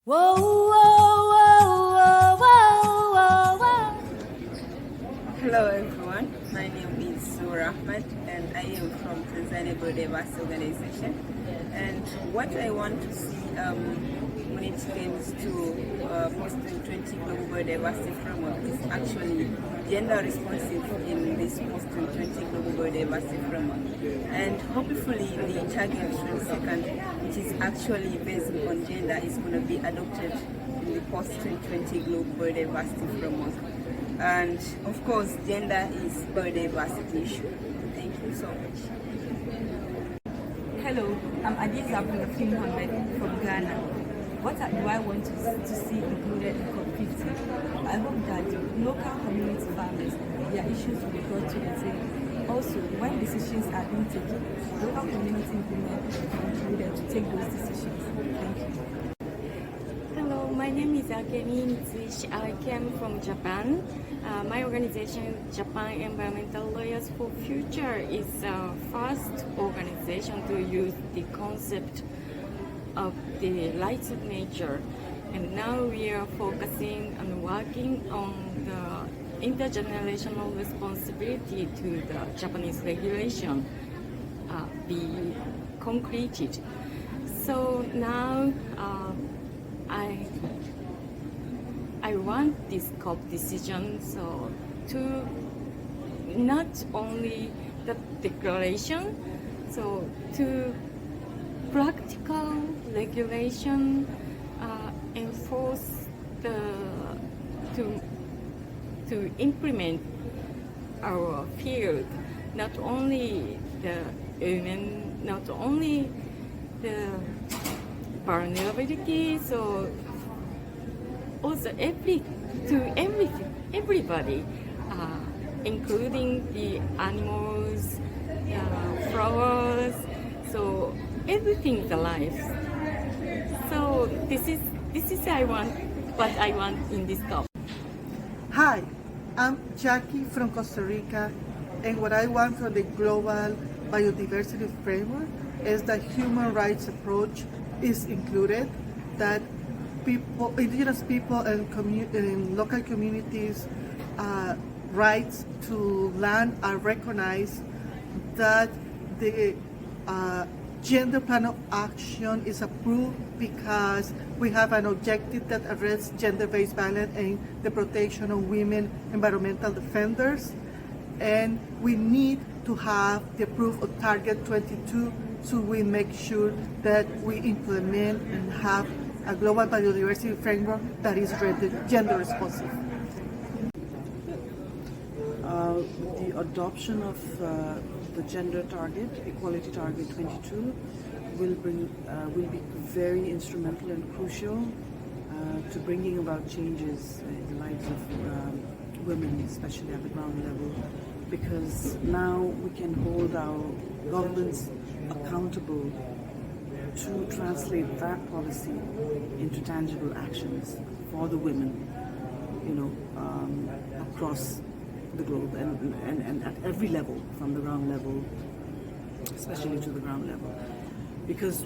Whoa, whoa, whoa, whoa, whoa, whoa. Hello everyone, my name is Zura Ahmed and I am from Tanzania Biodiversity Organization, and what I want to see when it comes to Post-2020 Global Biodiversity Framework is actually gender responsive in this Post-2020 Global Biodiversity Framework, and hopefully the target 22nd, which is actually based on gender, is going to be adopted in the Post-2020 Global Biodiversity Framework. And of course, gender is biodiversity issue. Thank you so much. Hello, I'm Adiza Muhammad from Ghana. What do I want to see included in COP15? I hope that local community farmers, their issues will be brought to the table. Also, when decisions are being taken, local community women will be included to take those decisions. Thank you. Hello, my name is Akemi Mitsuishi. I came from Japan. My organization, Japan Environmental Lawyers for Future, is the first organization to use the concept of the rights of nature. And now we are focusing and working on the intergenerational responsibility to the Japanese regulation be concreted. So now I want this COP decision so to not only the declaration, so to practical regulation enforce to implement our field, not only the women, not only the vulnerability, so also everybody, including the animals, flowers, so everything is alive. So this is what I want in this COP. Hi, I'm Jackie from Costa Rica, and what I want from the global biodiversity framework is that human rights approach is included, that people, indigenous people and local communities' rights to land are recognized, that the gender plan of action is approved because we have an objective that addresses gender-based violence and the protection of women environmental defenders. And we need to have the approval of Target 22 so we make sure that we implement and have a global biodiversity framework that is gender responsive. The adoption of the gender target, equality target 22, will be very instrumental and crucial to bringing about changes in the lives of women, especially at the ground level, because now we can hold our governments accountable to translate that policy into tangible actions for the women, across the globe and at every level, from the ground level, especially to the ground level, because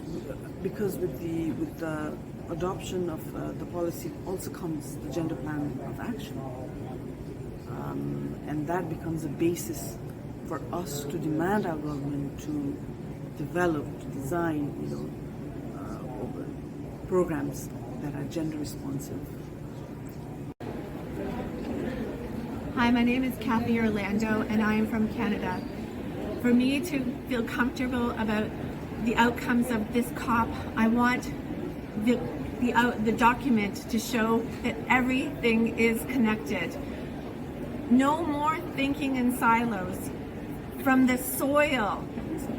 with the adoption of the policy also comes the gender plan of action, and that becomes a basis for us to demand our government to develop, to design, programs that are gender responsive. Hi, my name is Kathy Orlando and I am from Canada. For me to feel comfortable about the outcomes of this COP, I want the document to show that everything is connected. No more thinking in silos. From the soil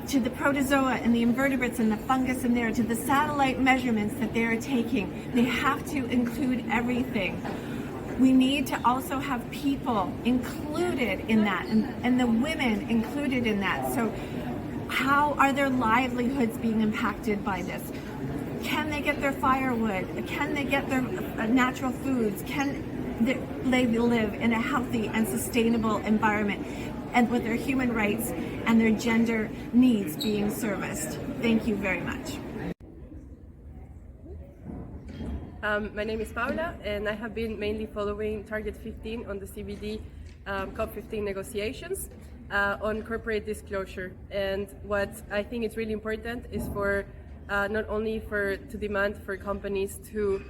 to the protozoa and the invertebrates and the fungus in there, to the satellite measurements that they are taking, they have to include everything. We need to also have people included in that, and the women included in that. So how are their livelihoods being impacted by this? Can they get their firewood? Can they get their natural foods? Can they live in a healthy and sustainable environment, and with their human rights and their gender needs being serviced? Thank you very much. My name is Paula, and I have been mainly following Target 15 on the CBD COP15 negotiations on corporate disclosure. And what I think is really important is for not only to demand for companies to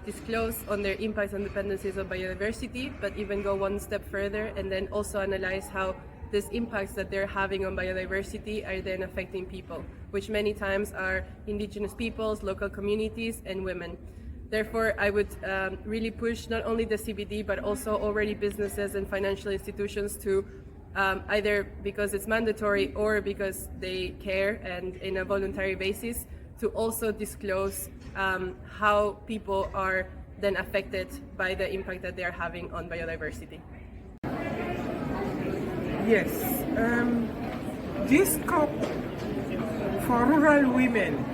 disclose on their impacts and dependencies of biodiversity, but even go one step further and then also analyze how these impacts that they're having on biodiversity are then affecting people, which many times are indigenous peoples, local communities, and women. Therefore, I would really push not only the CBD, but also already businesses and financial institutions to either because it's mandatory or because they care and in a voluntary basis, to also disclose how people are then affected by the impact that they are having on biodiversity. Yes, this COP for rural women,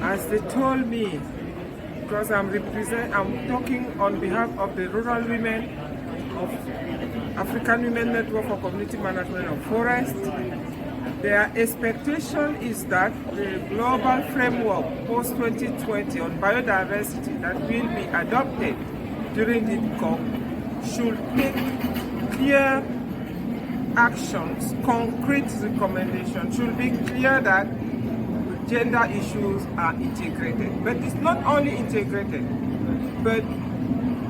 as they told me, because I'm talking on behalf of the rural women of African Women Network for Community Management of Forest. Their expectation is that the global framework post-2020 on biodiversity that will be adopted during the COP should take clear actions, concrete recommendations, should be clear that gender issues are integrated. But it's not only integrated, but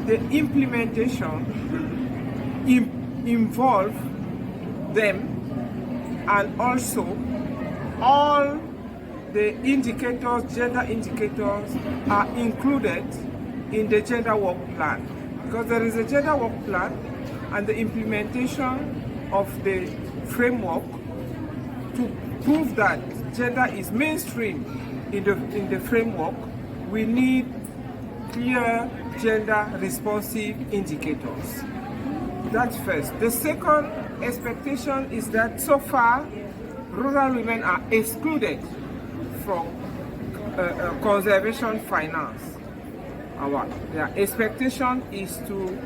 the implementation involve them, and also all the indicators, gender indicators, are included in the gender work plan. Because there is a gender work plan and the implementation of the framework to prove that gender is mainstream in the framework. We need clear gender responsive indicators. That's first. The second expectation is that so far rural women are excluded from conservation finance. Their expectation is to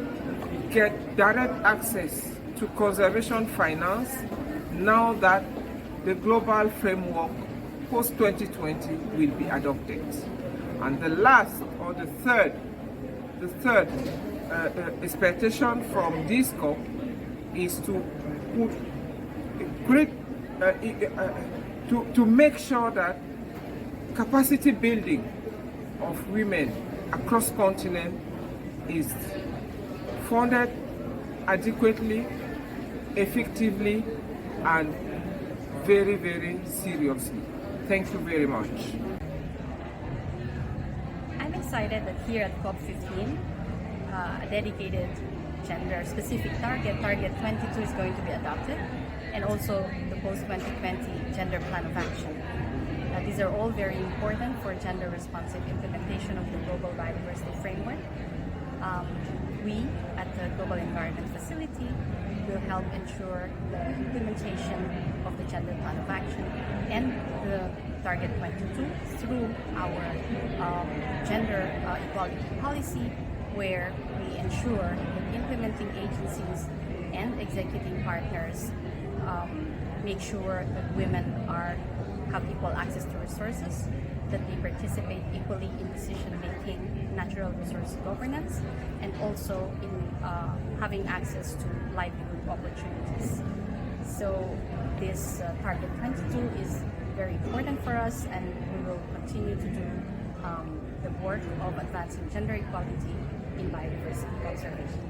get direct access to conservation finance now that the global framework post-2020 will be adopted. And the last, or the third expectation from this COP is to put great to make sure that capacity building of women across continent is funded adequately, effectively, and very, very seriously. Thank you very much. I'm excited that here at COP15, a dedicated gender-specific target 22 is going to be adopted, and also the Post-2020 Gender Plan of Action. These are all very important for gender-responsive implementation of the Global Biodiversity Framework. We, at the Global Environment Facility, will help ensure the implementation of the Gender Plan of Action and the Target 22 through our gender equality policy, where we ensure that implementing agencies and executing partners make sure that women have equal access to resources, that they participate equally in decision-making, natural resource governance, and also in having access to livelihood opportunities. So this Target 22 is very important for us, and we will continue to do the work of advancing gender equality in biodiversity conservation.